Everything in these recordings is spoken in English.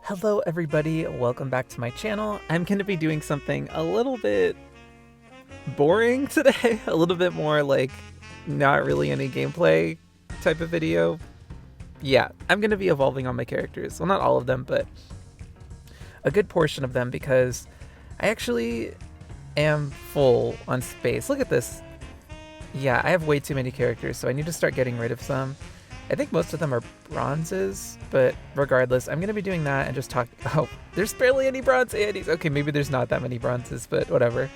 Hello everybody, welcome back to my channel. I'm going to be doing something a little bit boring today, a little bit more like not really any gameplay type of video. Yeah, I'm going to be evolving on my characters. Well, not all of them, but a good portion of them because I actually am full on space. Look at this. Yeah, I have way too many characters, so I need to start getting rid of some. I think most of them are bronzes, but regardless, I'm going to be doing that and just talk. Oh, there's barely any bronze Andes. Okay, maybe there's not that many bronzes, but whatever.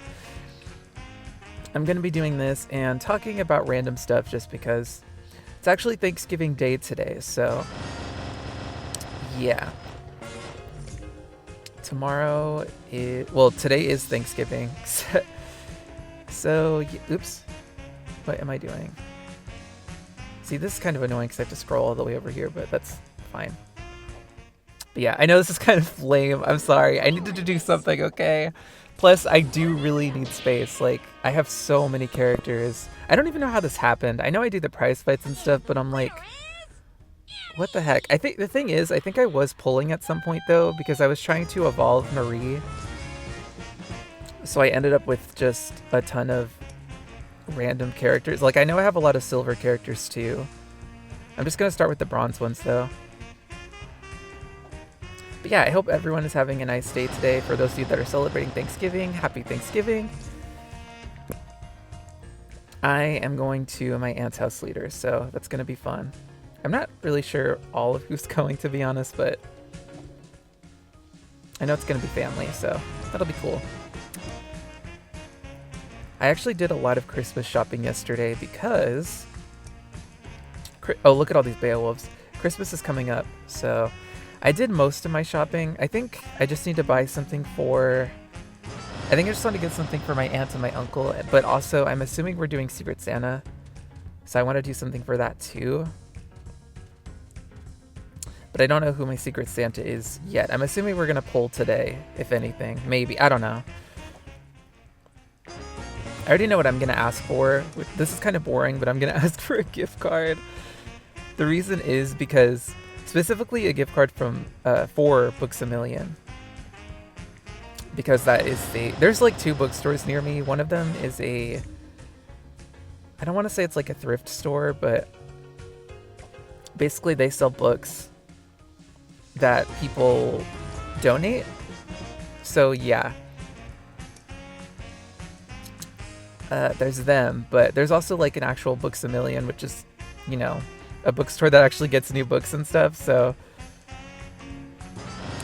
I'm going to be doing this and talking about random stuff just because it's actually Thanksgiving Day today, so yeah. Tomorrow is, well, today is Thanksgiving. So, oops. What am I doing? See, this is kind of annoying because I have to scroll all the way over here, but that's fine. But yeah, I know this is kind of lame. I'm sorry. I needed to do something, okay? Plus, I do really need space. Like, I have so many characters. I don't even know how this happened. I know I do the prize fights and stuff, but I'm like, what the heck? I think the thing is, I think I was pulling at some point, though, because I was trying to evolve Marie. So I ended up with just a ton of random characters. Like, I know I have a lot of silver characters too. I'm just gonna start with the bronze ones though. But yeah, I hope everyone is having a nice day today. For those of you that are celebrating Thanksgiving, happy Thanksgiving. I am going to my aunt's house later, so that's gonna be fun. I'm not really sure all of who's going, to be honest, but I know it's gonna be family, so that'll be cool. I actually did a lot of Christmas shopping yesterday because... Oh, look at all these Beowulfs. Christmas is coming up, so I did most of my shopping. I think I just need to buy something for... I think I just want to get something for my aunt and my uncle, but also I'm assuming we're doing Secret Santa, so I want to do something for that too. But I don't know who my Secret Santa is yet. I'm assuming we're going to pull today, if anything. Maybe. I don't know. I already know what I'm going to ask for. This is kind of boring, but I'm going to ask for a gift card. The reason is because, specifically a gift card from for Books A Million. Because that is there's like 2 bookstores near me. One of them is I don't want to say it's like a thrift store, but basically they sell books that people donate. So yeah. There's them, but there's also like an actual Books A Million, which is, you know, a bookstore that actually gets new books and stuff, so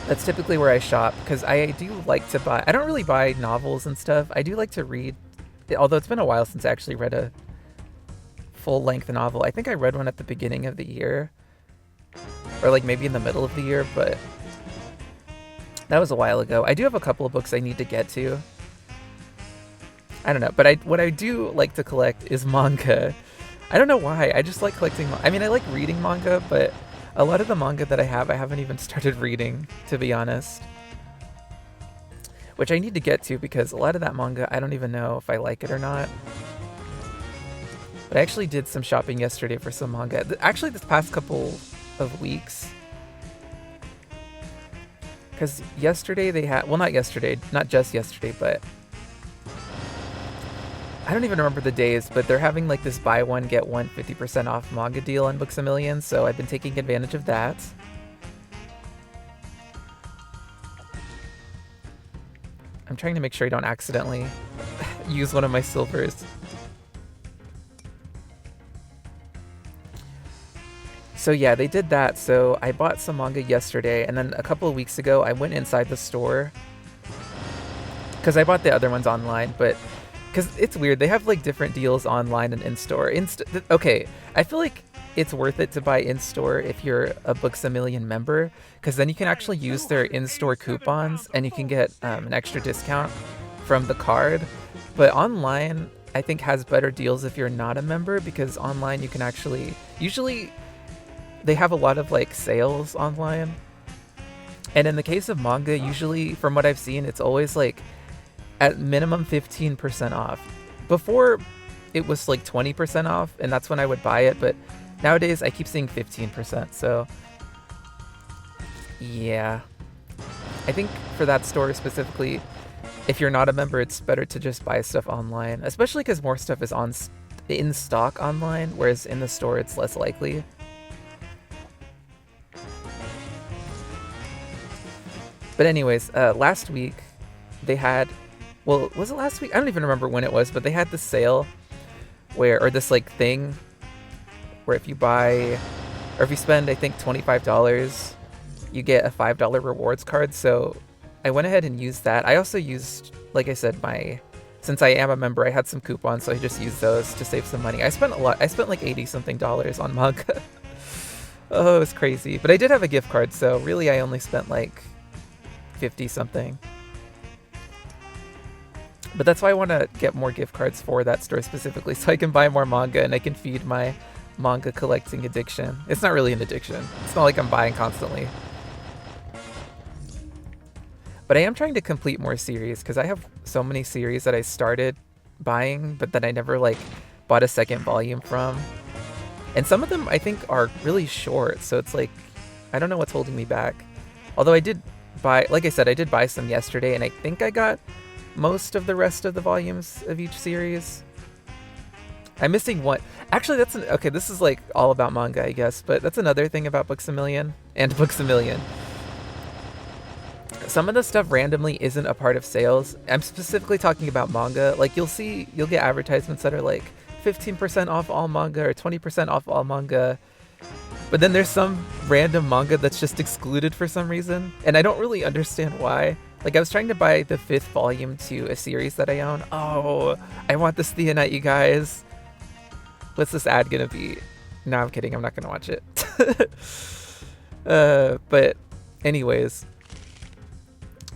that's typically where I shop, because I do like to buy, I don't really buy novels and stuff, I do like to read, although it's been a while since I actually read a full-length novel. I think I read one at the beginning of the year, or like maybe in the middle of the year, but that was a while ago. I do have a couple of books I need to get to. I don't know, but what I do like to collect is manga. I don't know why, I just like collecting, I mean, I like reading manga, but a lot of the manga that I haven't even started reading, to be honest. Which I need to get to, because a lot of that manga, I don't even know if I like it or not. But I actually did some shopping yesterday for some manga. Actually, this past couple of weeks. Because yesterday they had, well, not yesterday, not just yesterday, but I don't even remember the days, but they're having like this buy one, get one 50% off manga deal on Books A Million, so I've been taking advantage of that. I'm trying to make sure I don't accidentally use one of my silvers. So yeah, they did that, so I bought some manga yesterday, and then a couple of weeks ago I went inside the store, because I bought the other ones online, but because it's weird, they have like different deals online and in-store. Okay, I feel like it's worth it to buy in-store if you're a Books A Million member, because then you can actually use their in-store coupons and you can get an extra discount from the card. But online, I think, has better deals if you're not a member, because online you can actually, usually they have a lot of like sales online. And in the case of manga, usually from what I've seen, it's always like at minimum 15% off. Before it was like 20% off, and that's when I would buy it, but nowadays I keep seeing 15%, so yeah. I think for that store specifically, if you're not a member, it's better to just buy stuff online, especially because more stuff is in stock online, whereas in the store it's less likely. But anyways, last week they had, well, was it last week? I don't even remember when it was, but they had this sale where, or this like thing where if you buy, or if you spend, I think $25, you get a $5 rewards card. So I went ahead and used that. I also used, like I said, since I am a member, I had some coupons, so I just used those to save some money. I spent a lot. I spent like $80-something on manga. Oh, it was crazy. But I did have a gift card, so really I only spent like 50-something. But that's why I want to get more gift cards for that store specifically, so I can buy more manga and I can feed my manga collecting addiction. It's not really an addiction. It's not like I'm buying constantly. But I am trying to complete more series because I have so many series that I started buying, but that I never like bought a second volume from. And some of them I think are really short, so it's like, I don't know what's holding me back. Although I did buy, like I said, I did buy some yesterday, and I think I got most of the rest of the volumes of each series. I'm missing one. Actually, okay, this is like all about manga, I guess, but that's another thing about Books A Million and Books A Million. Some of the stuff randomly isn't a part of sales. I'm specifically talking about manga. Like you'll get advertisements that are like 15% off all manga or 20% off all manga. But then there's some random manga that's just excluded for some reason. And I don't really understand why. Like I was trying to buy the 5th volume to a series that I own. Oh, I want this Theonite, you guys. What's this ad gonna be? No, I'm kidding. I'm not gonna watch it. But anyways,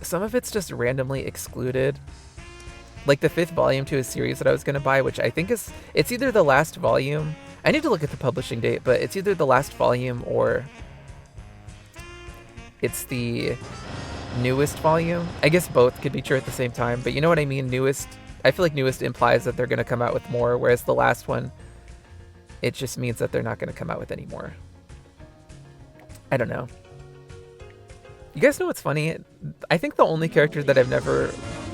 some of it's just randomly excluded. Like the 5th volume to a series that I was gonna buy, which I think it's either the last volume. I need to look at the publishing date, but it's either the last volume or it's the newest volume. I guess both could be true at the same time, but you know what I mean? Newest, I feel like newest implies that they're gonna come out with more, whereas the last one, it just means that they're not gonna come out with any more. I don't know. You guys know what's funny? I think the only character that I've never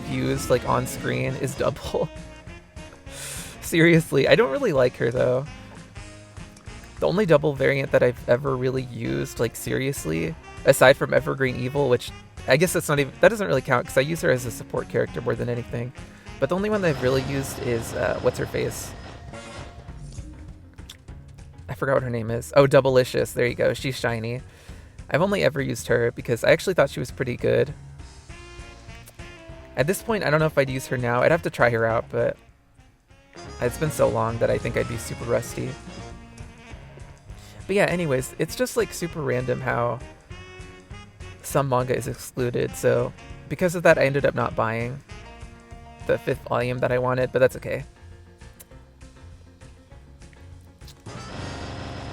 used like on screen is Double. Seriously, I don't really like her though. The only Double variant that I've ever really used, like seriously, aside from Evergreen Evil, which I guess that doesn't really count because I use her as a support character more than anything. But the only one that I've really used is, what's her face? I forgot what her name is. Oh, Doubleicious, there you go, she's shiny. I've only ever used her because I actually thought she was pretty good. At this point, I don't know if I'd use her now. I'd have to try her out, but it's been so long that I think I'd be super rusty. But yeah, anyways, it's just like super random how some manga is excluded. So because of that, I ended up not buying the 5th volume that I wanted, but that's okay.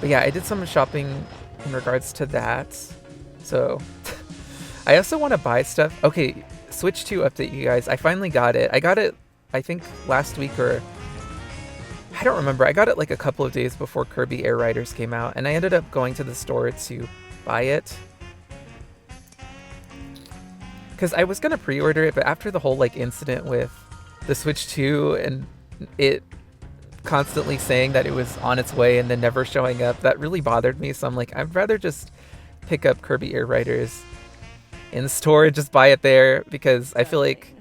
But yeah, I did some shopping in regards to that. So I also want to buy stuff. Okay, Switch 2 update, you guys. I finally got it. I got it, I think, last week, or I don't remember. I got it like a couple of days before Kirby Air Riders came out, and I ended up going to the store to buy it. Because I was going to pre-order it, but after the whole like incident with the Switch 2 and it constantly saying that it was on its way and then never showing up, that really bothered me. So I'm like, I'd rather just pick up Kirby Air Riders in the store and just buy it there, because I feel like,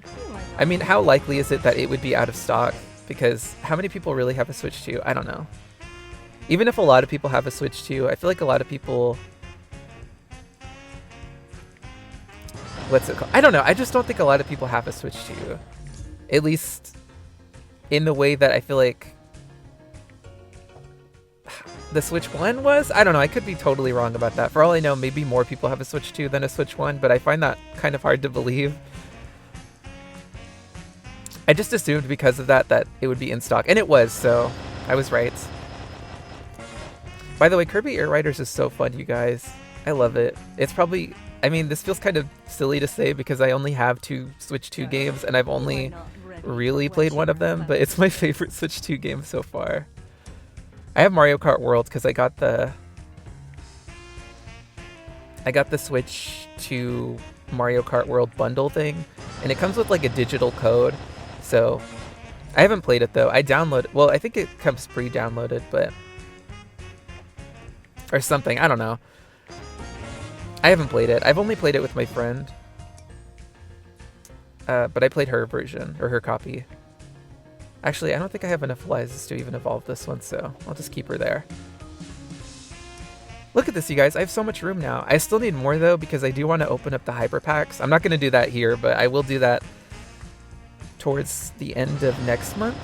I mean, how likely is it that it would be out of stock? Because how many people really have a Switch 2? I don't know. Even if a lot of people have a Switch 2, I feel like a lot of people... What's it called? I don't know. I just don't think a lot of people have a Switch 2. At least in the way that I feel like the Switch 1 was? I don't know. I could be totally wrong about that. For all I know, maybe more people have a Switch 2 than a Switch 1, but I find that kind of hard to believe. I just assumed because of that it would be in stock, and it was, so I was right. By the way, Kirby Air Riders is so fun, you guys. I love it. It's probably, I mean, this feels kind of silly to say because I only have 2 Switch 2 games, and I've only really played one of them, but it's my favorite Switch 2 game so far. I have Mario Kart World because I got the Switch 2 Mario Kart World bundle thing, and it comes with like a digital code. So I haven't played it though. I think it comes pre-downloaded, but or something. I don't know. I haven't played it. I've only played it with my friend. But I played her version, or her copy. Actually, I don't think I have enough Elizas to even evolve this one, so I'll just keep her there. Look at this, you guys. I have so much room now. I still need more, though, because I do want to open up the Hyper Packs. I'm not going to do that here, but I will do that towards the end of next month.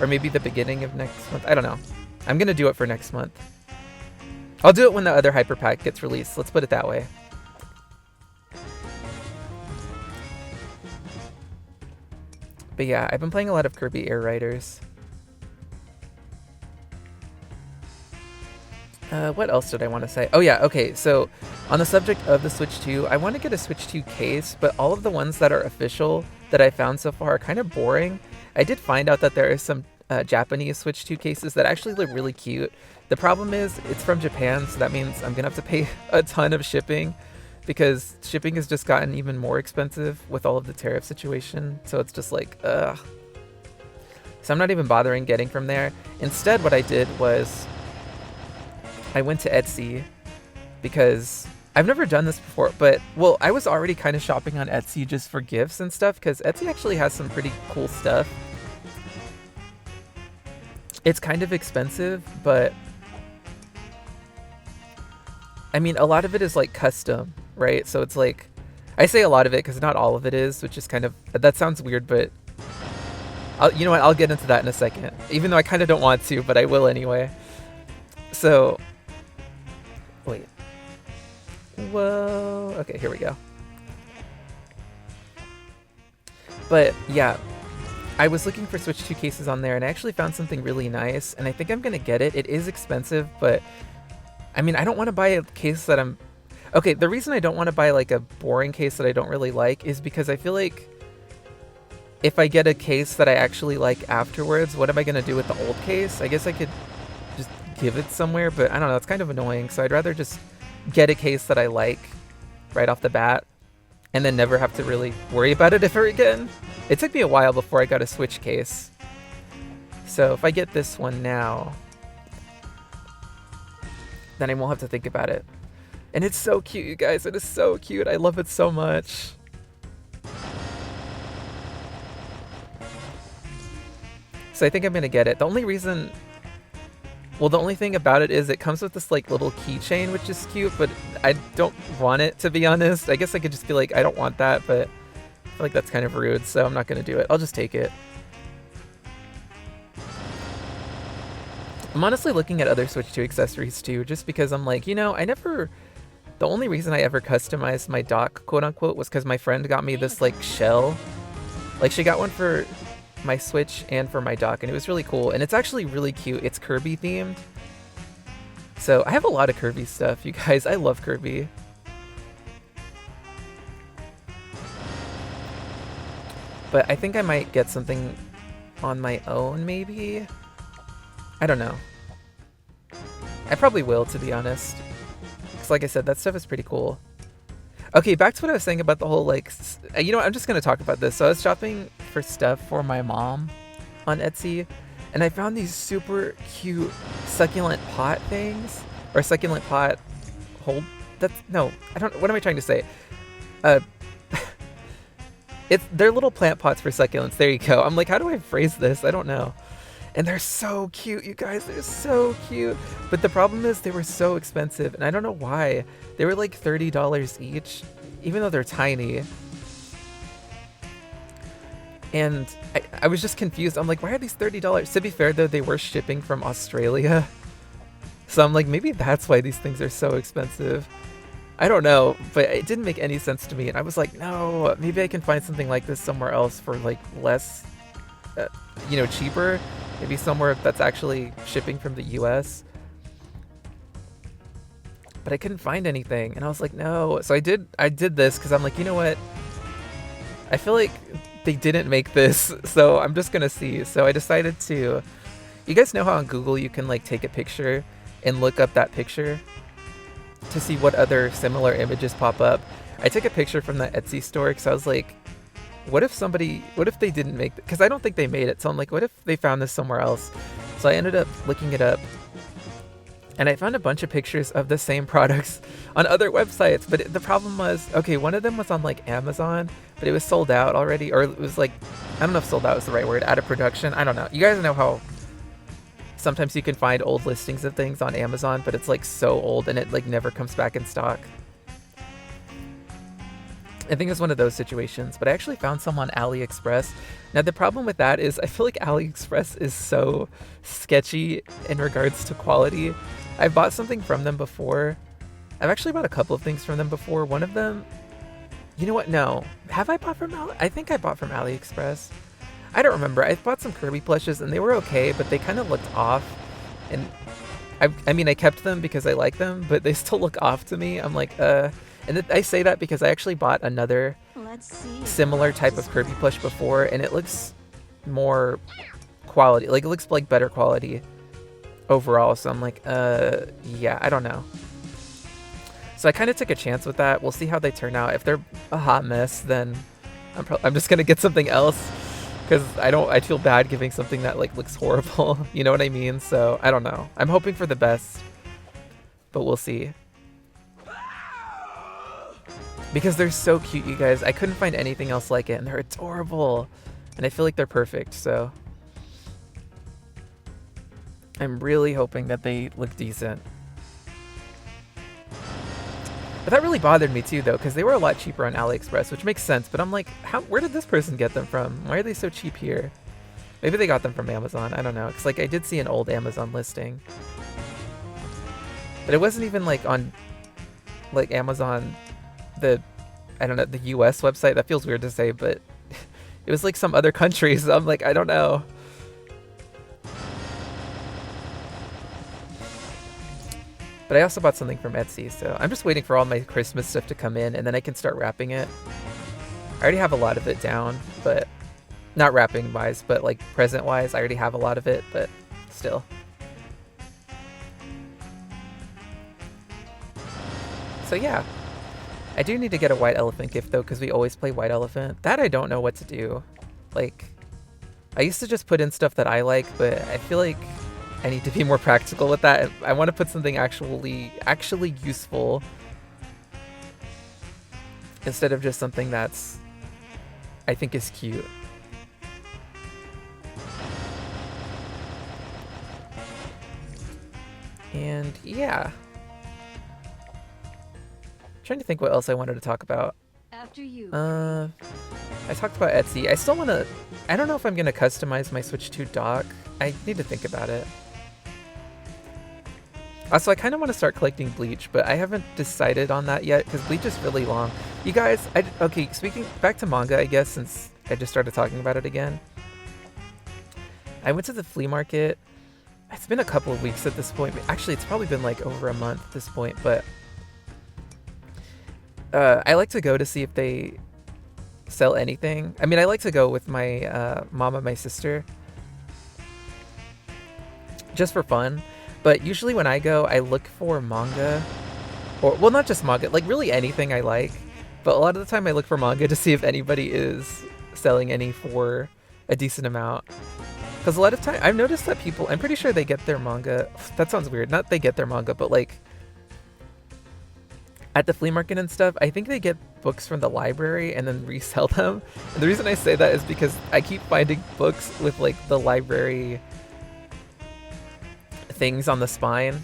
Or maybe the beginning of next month. I don't know. I'm going to do it for next month. I'll do it when the other Hyper Pack gets released. Let's put it that way. But yeah, I've been playing a lot of Kirby Air Riders. What else did I want to say? Oh yeah, okay, so on the subject of the Switch 2, I want to get a Switch 2 case, but all of the ones that are official that I found so far are kind of boring. I did find out that there is some Japanese Switch 2 cases that actually look really cute. The problem is, it's from Japan, so that means I'm going to have to pay a ton of shipping, because shipping has just gotten even more expensive with all of the tariff situation, so it's just like, ugh. So I'm not even bothering getting from there. Instead, what I did was I went to Etsy, because I've never done this before, but, well, I was already kind of shopping on Etsy just for gifts and stuff, because Etsy actually has some pretty cool stuff. It's kind of expensive, but I mean, a lot of it is like custom, right? So it's like, I say a lot of it because not all of it is, which is kind of, that sounds weird, but you know what? I'll get into that in a second, even though I kind of don't want to, but I will anyway. So, wait. Whoa. Okay, here we go. But yeah, I was looking for Switch 2 cases on there, and I actually found something really nice, and I think I'm going to get it. It is expensive, but I mean, I don't want to buy a case that I'm... Okay, the reason I don't want to buy like a boring case that I don't really like is because I feel like if I get a case that I actually like afterwards, what am I going to do with the old case? I guess I could just give it somewhere, but I don't know, it's kind of annoying, so I'd rather just get a case that I like right off the bat and then never have to really worry about it ever again. It took me a while before I got a Switch case. So if I get this one now, then I won't have to think about it. And it's so cute, you guys. It is so cute. I love it so much. So I think I'm going to get it. The only reason... Well, the only thing about it is it comes with this like little keychain, which is cute, but I don't want it, to be honest. I guess I could just be like, I don't want that, but I feel like that's kind of rude, so I'm not going to do it. I'll just take it. I'm honestly looking at other Switch 2 accessories too, just because I'm like, you know, the only reason I ever customized my dock, quote unquote, was because my friend got me this like shell. Like, she got one for my Switch and for my dock, and it was really cool, and it's actually really cute. It's Kirby themed. So I have a lot of Kirby stuff, you guys. I love Kirby. But I think I might get something on my own, maybe? I don't know. I probably will, to be honest. Because like I said, that stuff is pretty cool. Okay, back to what I was saying about the whole, like... You know what, I'm just going to talk about this. So I was shopping for stuff for my mom on Etsy, and I found these super cute succulent pot things. Or succulent pot hold... No, I don't... What am I trying to say? They're little plant pots for succulents. There you go. I'm like, how do I phrase this? I don't know. And they're so cute, you guys. They're so cute. But the problem is they were so expensive, and I don't know why. They were like $30 each, even though they're tiny. And I was just confused. I'm like, why are these $30? To be fair, though, they were shipping from Australia. So I'm like, maybe that's why these things are so expensive. I don't know, but it didn't make any sense to me. And I was like, no, maybe I can find something like this somewhere else for like less, you know, cheaper. Maybe somewhere that's actually shipping from the US. But I couldn't find anything, and I was like, no. So I did this because I'm like, you know what? I feel like they didn't make this, so I'm just gonna see. So I decided to... You guys know how on Google you can like take a picture and look up that picture? to see what other similar images pop up. I took a picture from the Etsy store because I was like, what if they didn't make it? Because I don't think they made it. So I'm like, what if they found this somewhere else? So I ended up looking it up. And I found a bunch of pictures of the same products on other websites. But the problem was, okay, one of them was on like Amazon, but it was sold out already. Or it was like, I don't know if sold out is the right word, out of production. I don't know. You guys know how sometimes you can find old listings of things on Amazon, but it's like so old and it like never comes back in stock. I think it's one of those situations, but I actually found some on AliExpress. Now the problem with that is I feel like AliExpress is so sketchy in regards to quality. I've bought something from them before. I've actually bought a couple of things from them before. One of them, you know what? No. Have I bought from I think I bought from AliExpress. I don't remember. I bought some Kirby plushes and they were okay, but they kind of looked off. And I mean, I kept them because I like them, but they still look off to me. I'm like, and I say that because I actually bought another similar type of Kirby plush before, and it looks more quality. Like, it looks like better quality overall. So I'm like, yeah, I don't know. So I kind of took a chance with that. We'll see how they turn out. If they're a hot mess, then I'm just gonna get something else, because I feel bad giving something that like looks horrible. You know what I mean? So I don't know. I'm hoping for the best, but we'll see. Because they're so cute, you guys. I couldn't find anything else like it, and they're adorable. And I feel like they're perfect, so I'm really hoping that they look decent. But that really bothered me too, though, because they were a lot cheaper on AliExpress, which makes sense. But I'm like, where did this person get them from? Why are they so cheap here? Maybe they got them from Amazon. I don't know. Because like I did see an old Amazon listing, but it wasn't even like on like Amazon, I don't know, the US website. That feels weird to say, but it was like some other countries. So I'm like, I don't know. But I also bought something from Etsy, so I'm just waiting for all my Christmas stuff to come in, and then I can start wrapping it. I already have a lot of it down, but not wrapping wise, but like present wise, I already have a lot of it, but still. So yeah. I do need to get a white elephant gift though, because we always play white elephant. That I don't know what to do. Like, I used to just put in stuff that I like, but I feel like I need to be more practical with that. I want to put something actually useful instead of just something that's I think is cute. And yeah. Trying to think what else I wanted to talk about. After you. I talked about Etsy. I still want to. I don't know if I'm gonna customize my Switch 2 dock. I need to think about it. Also, I kind of want to start collecting Bleach, but I haven't decided on that yet because Bleach is really long. You guys, okay. Speaking back to manga, I guess, since I just started talking about it again. I went to the flea market. It's been a couple of weeks at this point. Actually, it's probably been like over a month at this point, but. I like to go to see if they sell anything. I mean, I like to go with my mom and my sister just for fun. But usually when I go, I look for manga, or well, not just manga, like really anything I like. But a lot of the time I look for manga to see if anybody is selling any for a decent amount. Because a lot of time I've noticed that people, I'm pretty sure they get their manga. That sounds weird. Not they get their manga, but like at the flea market and stuff, I think they get books from the library and then resell them. And the reason I say that is because I keep finding books with like the library things on the spine.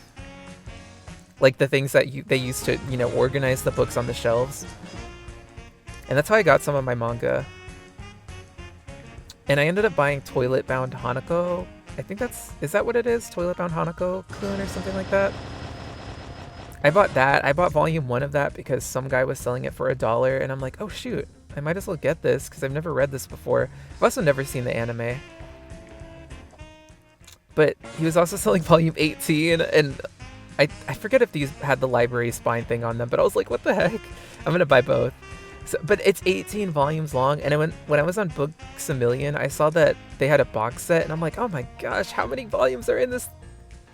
Like the things that they used to, you know, organize the books on the shelves. And that's how I got some of my manga. And I ended up buying Toilet Bound Hanako. I think is that what it is? Toilet Bound Hanako-kun or something like that? I bought that. I bought volume 1 of that because some guy was selling it for $1, and I'm like, oh shoot, I might as well get this because I've never read this before. I've also never seen the anime. But he was also selling volume 18, and I forget if these had the library spine thing on them, but I was like, what the heck? I'm gonna buy both. So, but it's 18 volumes long, and when I was on Books A Million, I saw that they had a box set, and I'm like, oh my gosh, how many volumes are in this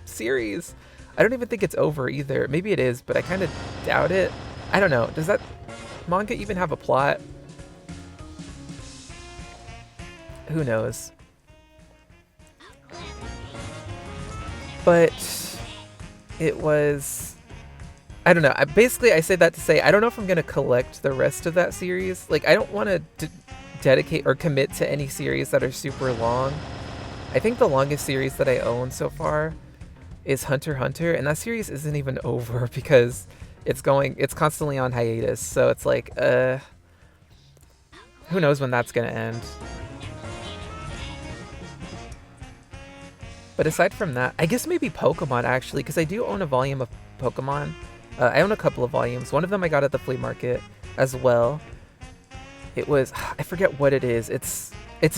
series? I don't even think it's over either. Maybe it is, but I kind of doubt it. I don't know. Does that manga even have a plot? Who knows? But it was... I don't know. Basically, I say that to say I don't know if I'm going to collect the rest of that series. Like, I don't want to dedicate or commit to any series that are super long. I think the longest series that I own so far is Hunter x Hunter, and that series isn't even over because it's constantly on hiatus. So it's like, who knows when that's going to end. But aside from that, I guess maybe Pokemon actually, because I do own a volume of Pokemon. I own a couple of volumes. One of them I got at the flea market as well. It was, I forget what it is. It's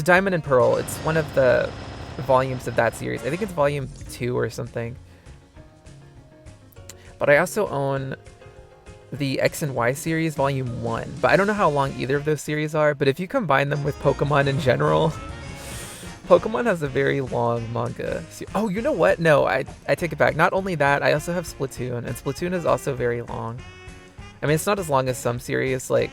Diamond and Pearl. It's one of the volumes of that series. I think it's volume 2 or something. But I also own the X and Y series, volume 1. But I don't know how long either of those series are. But if you combine them with Pokemon in general, Pokemon has a very long manga. Oh, you know what? No, I take it back. Not only that, I also have Splatoon, and Splatoon is also very long. I mean, it's not as long as some series, like...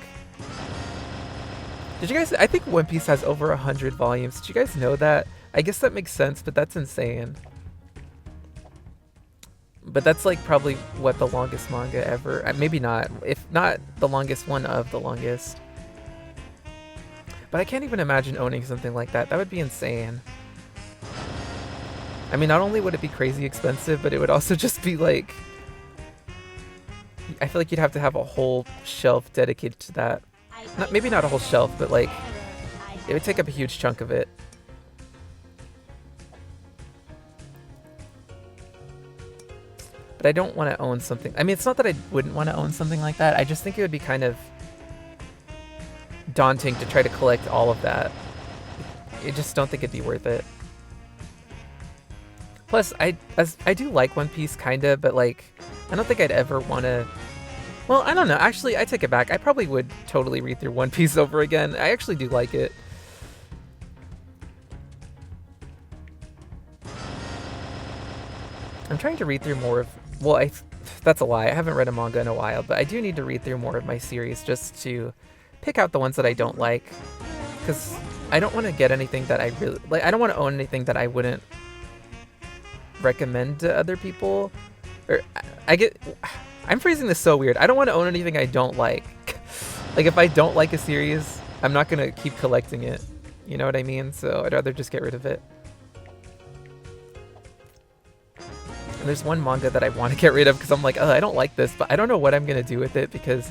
Did you guys... I think One Piece has over 100 volumes. Did you guys know that? I guess that makes sense, but that's insane. But that's, like, probably, what, the longest manga ever? Maybe not. If not the longest, one of the longest. But I can't even imagine owning something like that. That would be insane. I mean, not only would it be crazy expensive, but it would also just be like... I feel like you'd have to have a whole shelf dedicated to that. Maybe not a whole shelf, but like... It would take up a huge chunk of it. But I don't want to own something... I mean, it's not that I wouldn't want to own something like that. I just think it would be kind of... daunting to try to collect all of that. I just don't think it'd be worth it. Plus, I do like One Piece kinda, but like, I don't think I'd ever want to... Well, I don't know. Actually, I take it back. I probably would totally read through One Piece over again. I actually do like it. I'm trying to read through more of... Well, that's a lie. I haven't read a manga in a while, but I do need to read through more of my series just to pick out the ones that I don't like, because I don't want to get anything that I really like. I don't want to own anything that I wouldn't recommend to other people. Or I'm phrasing this so weird. I don't want to own anything I don't like. Like, if I don't like a series, I'm not gonna keep collecting it. You know what I mean? So I'd rather just get rid of it. And there's one manga that I want to get rid of because I'm like, oh, I don't like this, but I don't know what I'm gonna do with it, because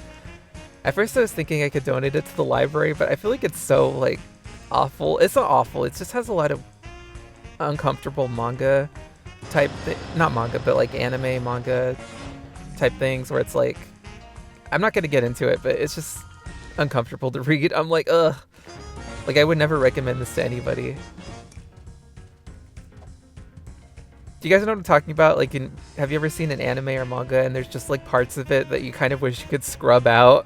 at first I was thinking I could donate it to the library, but I feel like it's so, like, awful. It's not awful, it just has a lot of uncomfortable manga type not manga, but like anime manga type things where it's like, I'm not gonna get into it, but it's just uncomfortable to read. I'm like, ugh. Like, I would never recommend this to anybody. Do you guys know what I'm talking about? Like, have you ever seen an anime or manga and there's just like parts of it that you kind of wish you could scrub out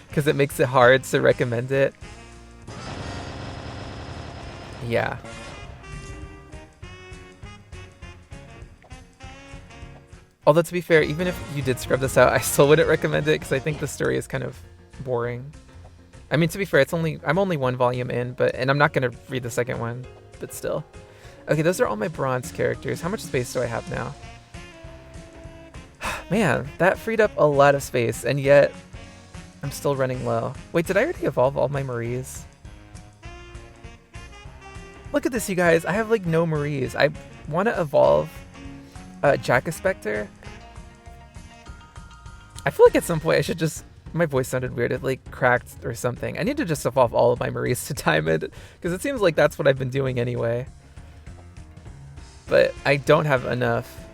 because it makes it hard to recommend it? Yeah. Although, to be fair, even if you did scrub this out, I still wouldn't recommend it because I think the story is kind of boring. I mean, to be fair, I'm only one volume in, and I'm not gonna read the second one, but still. Okay, those are all my bronze characters. How much space do I have now? Man, that freed up a lot of space, and yet I'm still running low. Wait, did I already evolve all my Maries? Look at this, you guys. I have, like, no Maries. I want to evolve Jack-a-Spectre. I feel like at some point I should just... My voice sounded weird. It, like, cracked or something. I need to just evolve all of my Maries to Diamond, because it seems like that's what I've been doing anyway. But I don't have enough.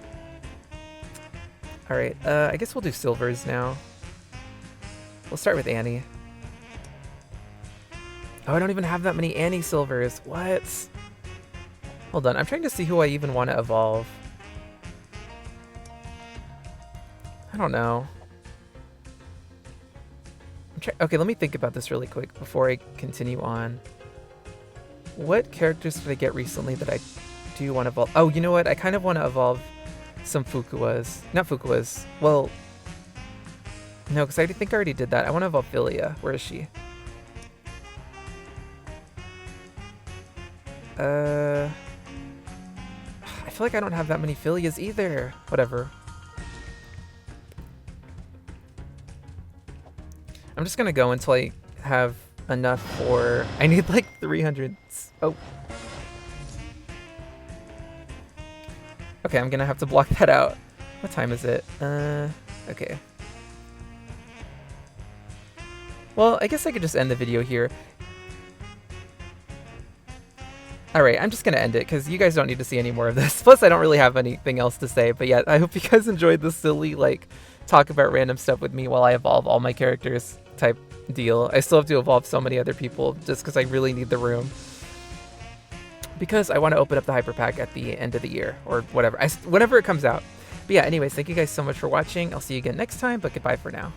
Alright, I guess we'll do silvers now. We'll start with Annie. Oh, I don't even have that many Annie silvers. What? Hold on, I'm trying to see who I even want to evolve. I don't know. Okay, let me think about this really quick before I continue on. What characters did I get recently that I do want to evolve? Oh, you know what? I kind of want to evolve some Fukuas. Not Fukuas. Well, no, because I think I already did that. I want to evolve Filia. Where is she? I feel like I don't have that many Filias either. Whatever. I'm just gonna go until I have enough for... I need like 300... Oh. Okay, I'm gonna have to block that out. What time is it? Okay. Well, I guess I could just end the video here. Alright, I'm just gonna end it, because you guys don't need to see any more of this. Plus, I don't really have anything else to say, but yeah, I hope you guys enjoyed this silly, like, talk about random stuff with me while I evolve all my characters type deal. I still have to evolve so many other people, just because I really need the room. Because I want to open up the Hyper Pack at the end of the year, or whatever, whenever it comes out. But yeah, anyways, thank you guys so much for watching. I'll see you again next time, but goodbye for now.